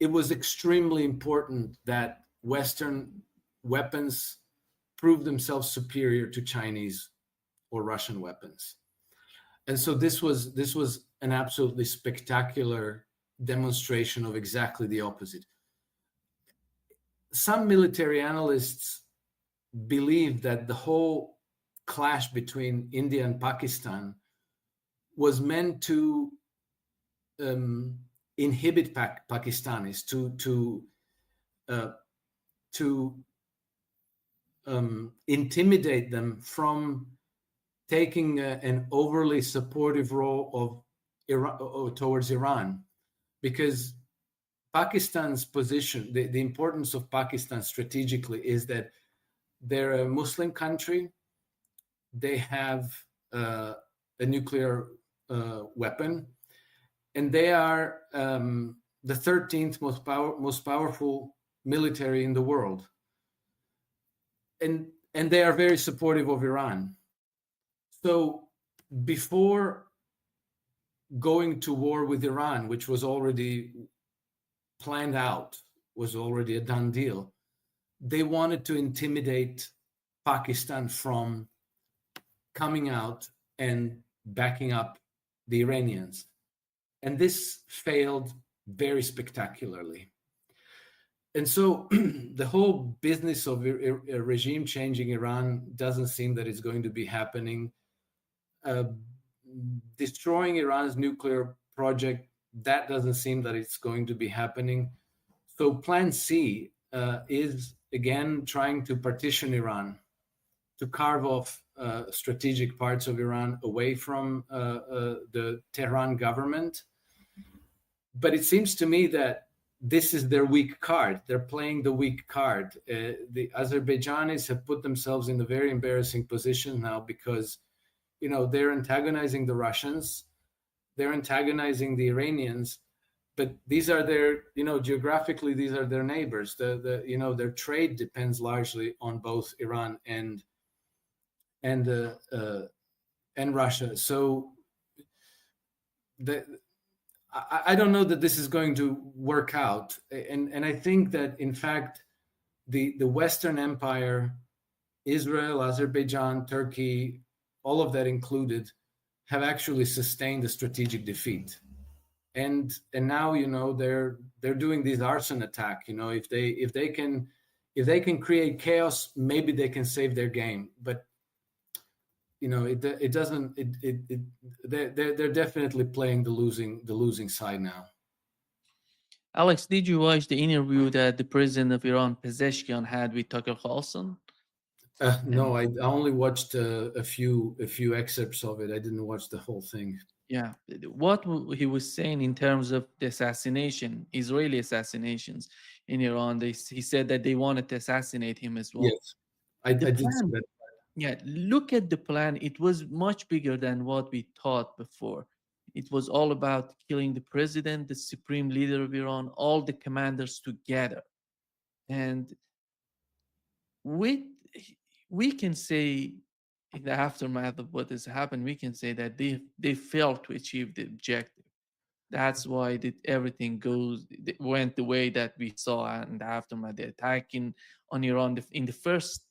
it was extremely important that Western weapons prove themselves superior to Chinese or Russian weapons. And so this was an absolutely spectacular demonstration of exactly the opposite. Some military analysts believe that the whole clash between India and Pakistan was meant to inhibit Pakistanis, to intimidate them from taking an overly supportive role of towards Iran, because Pakistan's position, the importance of Pakistan strategically is that they're a Muslim country. They have a nuclear weapon, and they are the 13th most powerful military in the world. And they are very supportive of Iran. So before going to war with Iran, which was already planned out, was already a done deal, they wanted to intimidate Pakistan from coming out and backing up the Iranians. And this failed very spectacularly. And so the whole business of a regime changing Iran doesn't seem that it's going to be happening. Destroying Iran's nuclear project, that doesn't seem that it's going to be happening. So Plan C is, again, trying to partition Iran, to carve off strategic parts of Iran away from the Tehran government. But it seems to me that this is their weak card. They're playing the weak card. The Azerbaijanis have put themselves in a very embarrassing position now because, they're antagonizing the Russians, they're antagonizing the Iranians, but these are their, geographically, these are their neighbors. Their trade depends largely on both Iran and Russia. So I don't know that this is going to work out. And I think that, in fact, the Western Empire, Israel, Azerbaijan, Turkey, all of that included, have actually sustained a strategic defeat. And now, they're doing this arson attack. If they can create chaos, maybe they can save their game. But it doesn't. They're definitely playing the losing side now. Alex, did you watch the interview that the president of Iran, Pezeshkian, had with Tucker Carlson? No, I only watched a few excerpts of it. I didn't watch the whole thing. Yeah, what he was saying in terms of the Israeli assassinations in Iran, he said that they wanted to assassinate him as well. Yes, I did see that. Yeah, look at the plan. It was much bigger than what we thought before. It was all about killing the president, the supreme leader of Iran, all the commanders together. And we can say, in the aftermath of what has happened, we can say that they failed to achieve the objective. That's why everything went the way that we saw in the aftermath. The attack on Iran in the first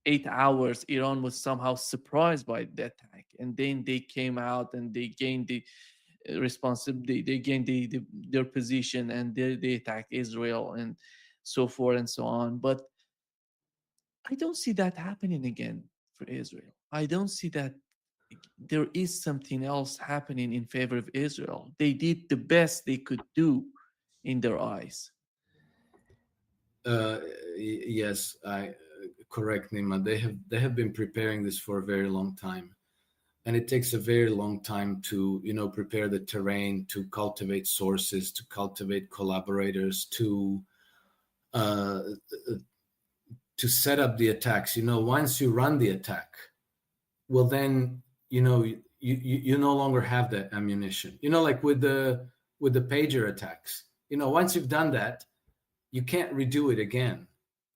8 hours, Iran was somehow surprised by the attack, and then they came out and they gained the responsibility. They gained their position, and they attacked Israel and so forth and so on. But I don't see that happening again for Israel. I don't see that there is something else happening in favor of Israel. They did the best they could do in their eyes. Yes, correct, Nima. They have been preparing this for a very long time, and it takes a very long time to prepare the terrain, to cultivate sources, to cultivate collaborators, to set up the attacks. Once you run the attack, well, then you no longer have that ammunition. Like with the pager attacks. Once you've done that, you can't redo it again.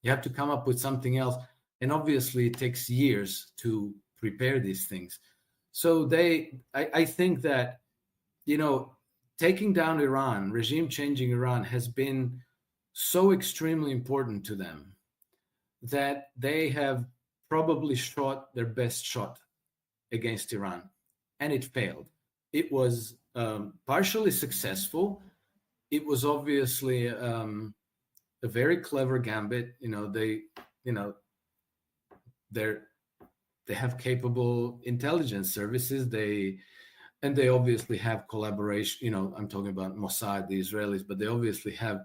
You have to come up with something else. And obviously it takes years to prepare these things. So I think that, taking down Iran, regime changing Iran, has been so extremely important to them that they have probably shot their best shot against Iran, and it failed. It was partially successful. It was obviously a very clever gambit. They have capable intelligence services. They obviously have collaboration. I'm talking about Mossad, the Israelis, but they obviously have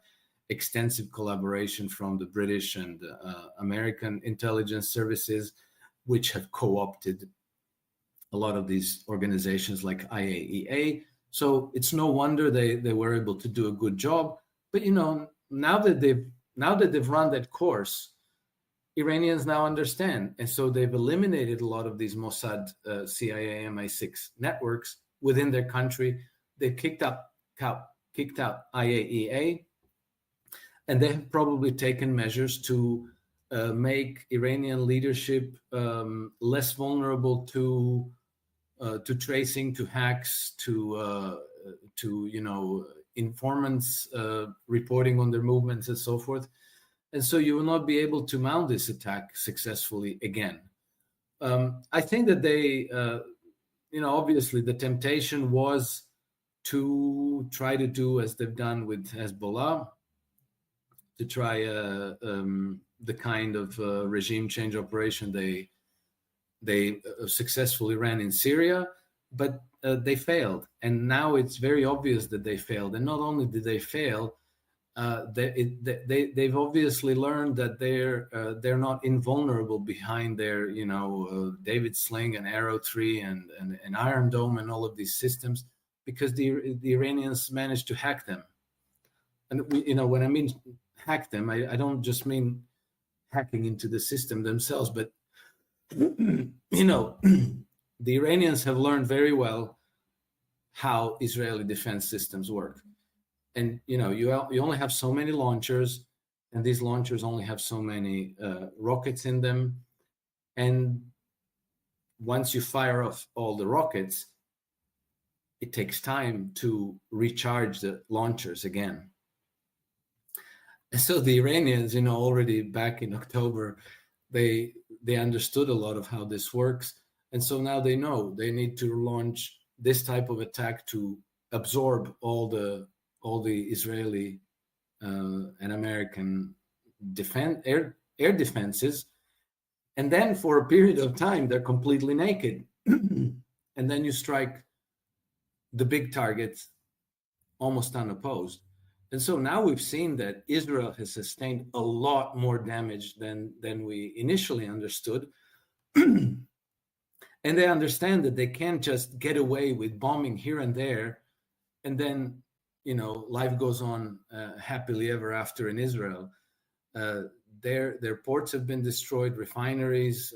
extensive collaboration from the British and American intelligence services, which have co-opted a lot of these organizations like IAEA. So it's no wonder they were able to do a good job. But now that they've run that course, Iranians now understand, and so they've eliminated a lot of these Mossad, CIA, MI6 networks within their country. They kicked out IAEA, and they have probably taken measures to make Iranian leadership less vulnerable to tracing, to hacks, to informants reporting on their movements and so forth. And so you will not be able to mount this attack successfully again. I think that they, obviously the temptation was to try to do as they've done with Hezbollah, to try the kind of regime change operation they successfully ran in Syria, but they failed. And now it's very obvious that they failed. And not only did they fail, they've obviously learned that they're not invulnerable behind their David Sling and Arrow 3 and Iron Dome and all of these systems, because the Iranians managed to hack them. And when I mean hack them, I don't just mean hacking into the system themselves, but the Iranians have learned very well how Israeli defense systems work. And you only have so many launchers, and these launchers only have so many rockets in them. And once you fire off all the rockets, it takes time to recharge the launchers again. And so the Iranians, already back in October, they understood a lot of how this works. And so now they know they need to launch this type of attack to absorb all the Israeli and American air defenses. And then for a period of time, they're completely naked. And then you strike the big targets almost unopposed. And so now we've seen that Israel has sustained a lot more damage than we initially understood. And they understand that they can't just get away with bombing here and there, and then, life goes on happily ever after in Israel. Their ports have been destroyed, refineries,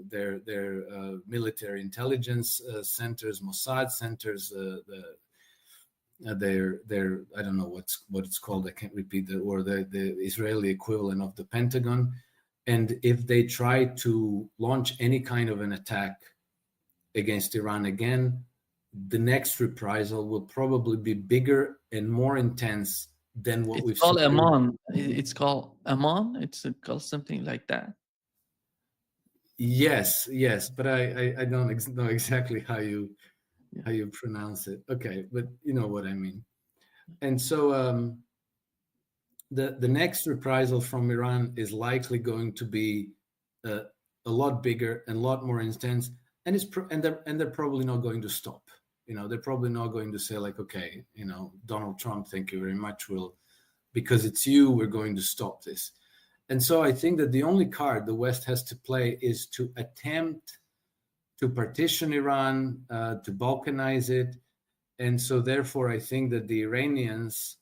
their military intelligence centers, Mossad centers, their I don't know what it's called. I can't repeat that, or the Israeli equivalent of the Pentagon. And if they try to launch any kind of an attack against Iran again, the next reprisal will probably be bigger and more intense than what we've seen. Amman. It's called Amman. It's called something like that. Yes, but I don't know exactly how you pronounce it. Okay, but you know what I mean. And so the next reprisal from Iran is likely going to be a lot bigger and a lot more intense, and they're probably not going to stop. They're probably not going to say like, okay, Donald Trump, thank you very much. Because it's you, we're going to stop this. And so I think that the only card the West has to play is to attempt to partition Iran, to balkanize it. And so therefore, I think that the Iranians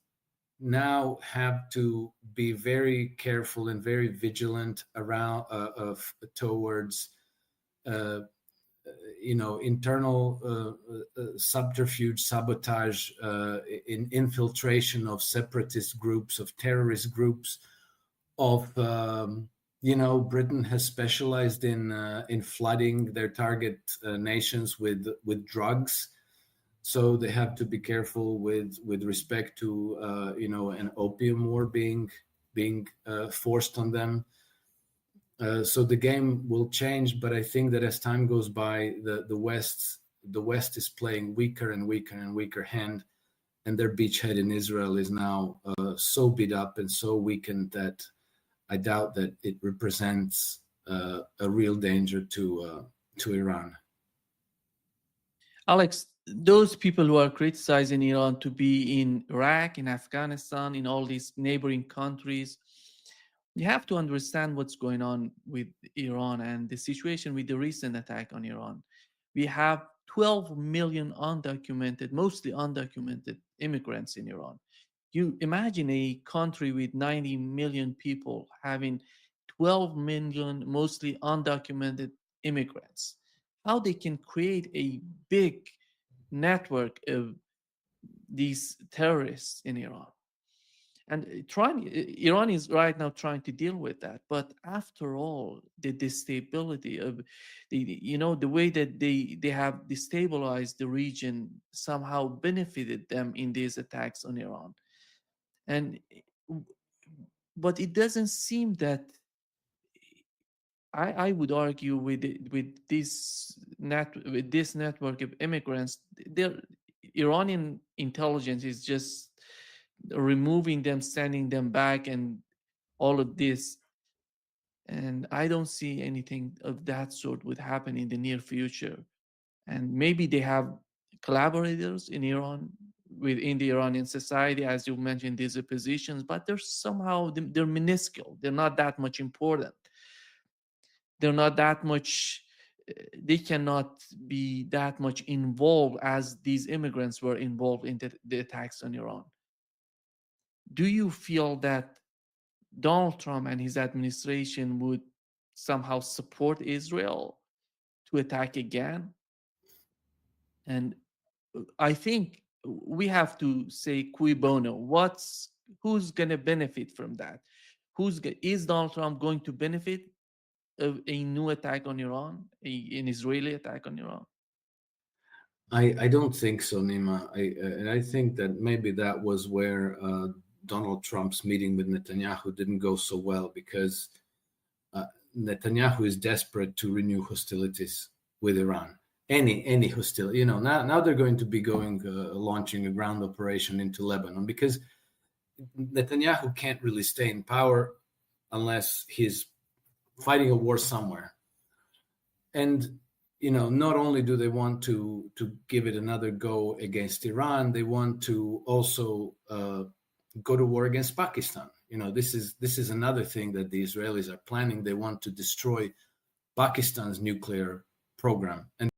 now have to be very careful and very vigilant towards internal subterfuge, sabotage, in infiltration of separatist groups, of terrorist groups, of Britain has specialized in flooding their target nations with drugs. So they have to be careful with respect to an opium war being forced on them. So the game will change, but I think that as time goes by, the West is playing weaker and weaker and weaker hand, and their beachhead in Israel is now so beat up and so weakened that I doubt that it represents a real danger to Iran. Alex, those people who are criticizing Iran to be in Iraq, in Afghanistan, in all these neighboring countries, you have to understand what's going on with Iran and the situation with the recent attack on Iran. We have 12 million undocumented, mostly undocumented immigrants in Iran. You imagine a country with 90 million people having 12 million, mostly undocumented immigrants. How they can create a big network of these terrorists in Iran. And Iran is right now trying to deal with that. But after all, the stability of the way that they have destabilized the region somehow benefited them in these attacks on Iran. And but it doesn't seem that I would argue with this network of immigrants, their Iranian intelligence is just removing them, sending them back, and all of this. And I don't see anything of that sort would happen in the near future. And maybe they have collaborators in Iran within the Iranian society, as you mentioned, these oppositions, but they're minuscule. They're not that much important. They're not that much. They cannot be that much involved as these immigrants were involved in the attacks on Iran. Do you feel that Donald Trump and his administration would somehow support Israel to attack again? And I think we have to say cui bono. Who's going to benefit from that? Is Donald Trump going to benefit of a new attack on Iran, an Israeli attack on Iran? I don't think so, Nima. And I think that maybe that was where Donald Trump's meeting with Netanyahu didn't go so well, because Netanyahu is desperate to renew hostilities with Iran. Any hostility, now they're going to be launching a ground operation into Lebanon, because Netanyahu can't really stay in power unless he's fighting a war somewhere. And not only do they want to give it another go against Iran, they want to also go to war against Pakistan. This is another thing that the Israelis are planning. They want to destroy Pakistan's nuclear program. And